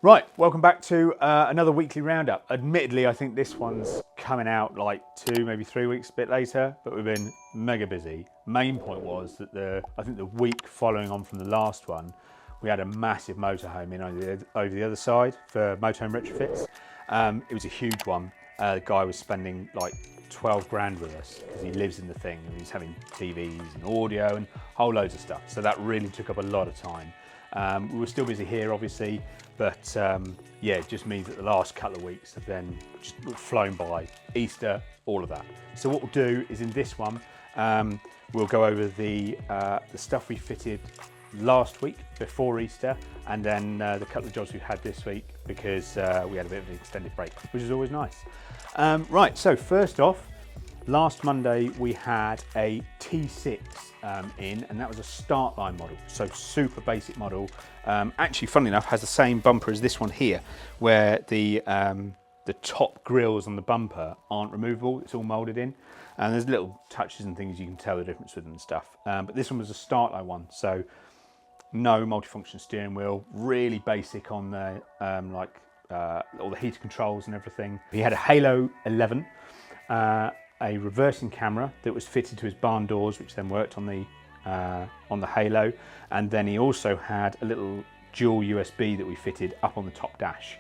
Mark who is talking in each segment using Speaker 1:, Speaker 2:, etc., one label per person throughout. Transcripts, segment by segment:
Speaker 1: Right, welcome back to another weekly roundup. Admittedly, I think this one's coming out like 2, maybe 3 weeks a bit later, but we've been mega busy. Main point was that I think the week following on from the last one, we had a massive motorhome in over the other side for motorhome retrofits. It was a huge one. The guy was spending like 12 grand with us because he lives in the thing and he's having TVs and audio and whole loads of stuff. So that really took up a lot of time. We were still busy here, obviously, but yeah, it just means that the last couple of weeks have then just flown by. Easter, all of that. So what we'll do is in this one, we'll go over the stuff we fitted last week before Easter, and then the couple of jobs we've had this week because we had a bit of an extended break, which is always nice. Right, so first off, last Monday we had a T6 in, and that was a Startline model, so super basic model. Actually, funnily enough, has the same bumper as this one here, where the top grills on the bumper aren't removable, it's all moulded in. And there's little touches and things you can tell the difference with and stuff. But this one was a Startline one, so no multifunction steering wheel, really basic on the all the heater controls and everything. He had a Halo 11, a reversing camera that was fitted to his barn doors, which then worked on the Halo, and then he also had a little dual USB that we fitted up on the top dash.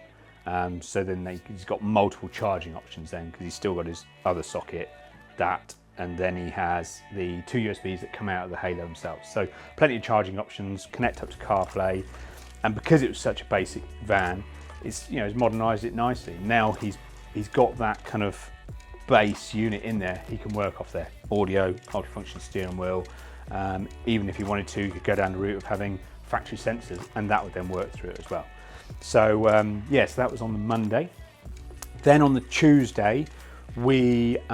Speaker 1: So then he's got multiple charging options then, because he's still got his other socket, that, and then he has the 2 USBs that come out of the Halo themselves. So plenty of charging options, connect up to CarPlay, and because it was such a basic van, it's modernised it nicely. Now he's got that kind of base unit in there. He can work off there, audio, multifunction steering wheel. Even if he wanted to, he could go down the route of having factory sensors, and that would then work through it as well. So yes, that was on the Monday. Then on the Tuesday, Owen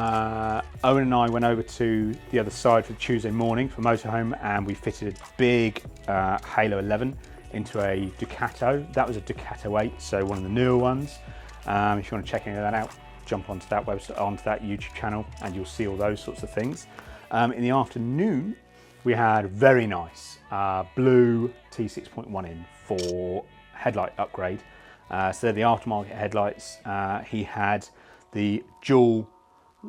Speaker 1: and I went over to the other side for the Tuesday morning for motorhome, and we fitted a big Halo 11 into a Ducato. That was a Ducato 8, so one of the newer ones. If you want to check any of that out, jump onto that website, onto that YouTube channel, and you'll see all those sorts of things. In the afternoon, we had a very nice blue T6.1 in for headlight upgrade. So they're the aftermarket headlights. He had the dual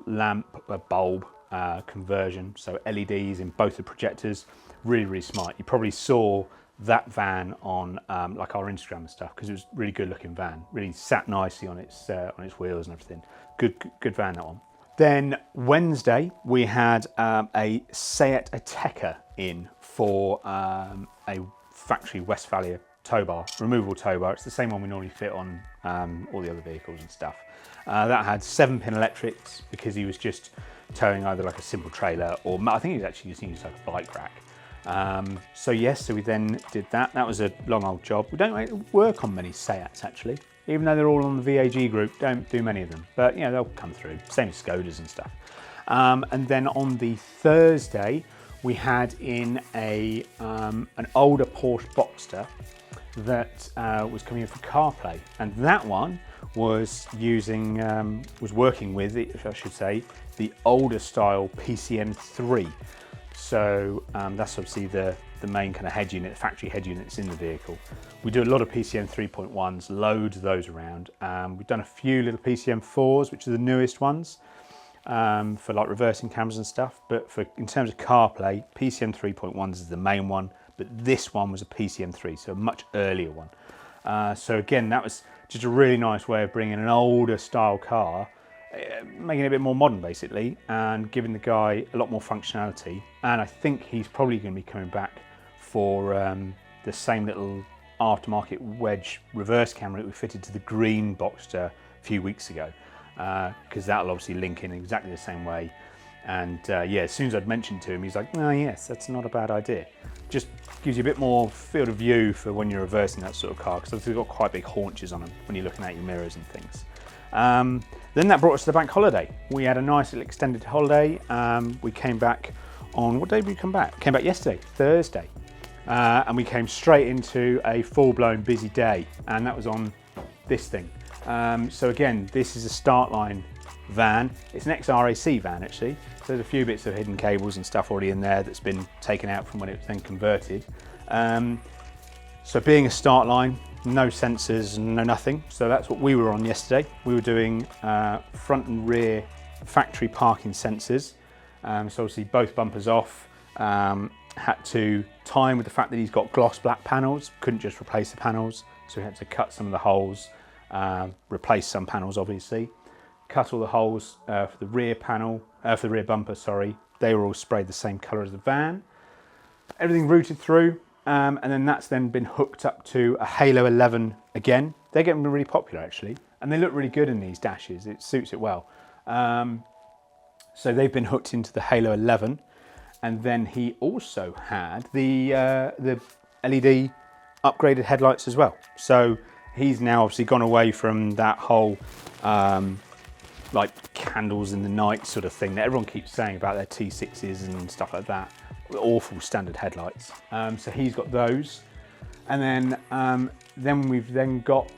Speaker 1: lamp bulb conversion, so LEDs in both the projectors. Really, really smart. You probably saw that van on like our Instagram and stuff, because it was a really good looking van. Really sat nicely on its wheels and everything. Good van, that one. Then Wednesday we had a Seat Ateca in for a factory Westphalia Towbar, removable Towbar. It's the same one we normally fit on all the other vehicles and stuff. That had 7-pin electrics because he was just towing either like a simple trailer, or I think he was actually just using like a bike rack. So yes, so we then did that. That was a long old job. We don't work on many Seats actually, even though they're all on the VAG group. Don't do many of them, but they'll come through. Same as Skodas and stuff. And then on the Thursday, we had in an older Porsche Boxster that was coming in for CarPlay, and that one was working with, if I should say, the older style PCM3. So that's obviously the main kind of head unit, the factory head units in the vehicle. We do a lot of PCM 3.1s, loads of those around. We've done a few little PCM 4s, which are the newest ones, for like reversing cameras and stuff. But in terms of CarPlay, PCM 3.1s is the main one, but this one was a PCM 3, so a much earlier one. So again, that was just a really nice way of bringing an older style car, making it a bit more modern basically, and giving the guy a lot more functionality. And I think he's probably going to be coming back for the same little aftermarket wedge reverse camera that we fitted to the green Boxster a few weeks ago, because that'll obviously link in exactly the same way. And yeah, as soon as I'd mentioned to him, he's like, oh yes, that's not a bad idea. Just gives you a bit more field of view for when you're reversing that sort of car, because they've got quite big haunches on them when you're looking at your mirrors and things. Then that brought us to the bank holiday. We had a nice little extended holiday. We came back on, what day did we come back? Came back yesterday, Thursday. And we came straight into a full-blown busy day, and that was on this thing. So again, this is a Startline van. It's an XRAC van actually. So there's a few bits of hidden cables and stuff already in there that's been taken out from when it was then converted. So being a Startline, no sensors, no nothing. So that's what we were on yesterday. We were doing front and rear factory parking sensors. So obviously both bumpers off. Had to time with the fact that he's got gloss black panels, couldn't just replace the panels. So we had to cut some of the holes, replace some panels obviously. Cut all the holes for the rear panel, for the rear bumper, sorry. They were all sprayed the same colour as the van. Everything routed through, and then that's then been hooked up to a Halo 11 again. They're getting really popular actually, and they look really good in these dashes. It suits it well. So they've been hooked into the Halo 11, and then he also had the LED upgraded headlights as well. So he's now obviously gone away from that whole like candles in the night sort of thing that everyone keeps saying about their T6s and stuff like that. Awful standard headlights. So he's got those, and then we've then got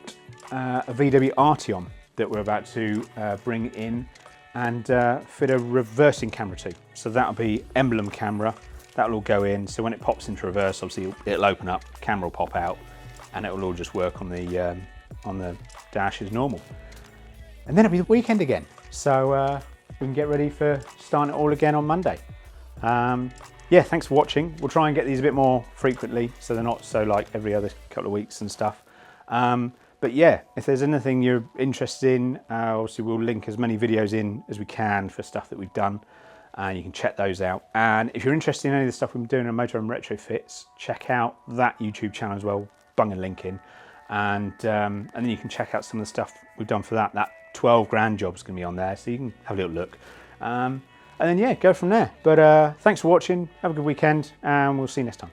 Speaker 1: a VW Arteon that we're about to bring in and fit a reversing camera to. So that'll be emblem camera. That'll all go in. So when it pops into reverse, obviously it'll open up, camera will pop out, and it will all just work on the dash as normal. And then it'll be the weekend again. So we can get ready for starting it all again on Monday. Yeah, thanks for watching. We'll try and get these a bit more frequently, so they're not so like every other couple of weeks and stuff. But yeah, if there's anything you're interested in, obviously we'll link as many videos in as we can for stuff that we've done, and you can check those out. And if you're interested in any of the stuff we've been doing on motorhome retrofits, check out that YouTube channel as well, bung a link in. And then you can check out some of the stuff we've done for that. That 12 grand job's gonna be on there, so you can have a little look. And then yeah, go from there. But thanks for watching, have a good weekend, and we'll see you next time.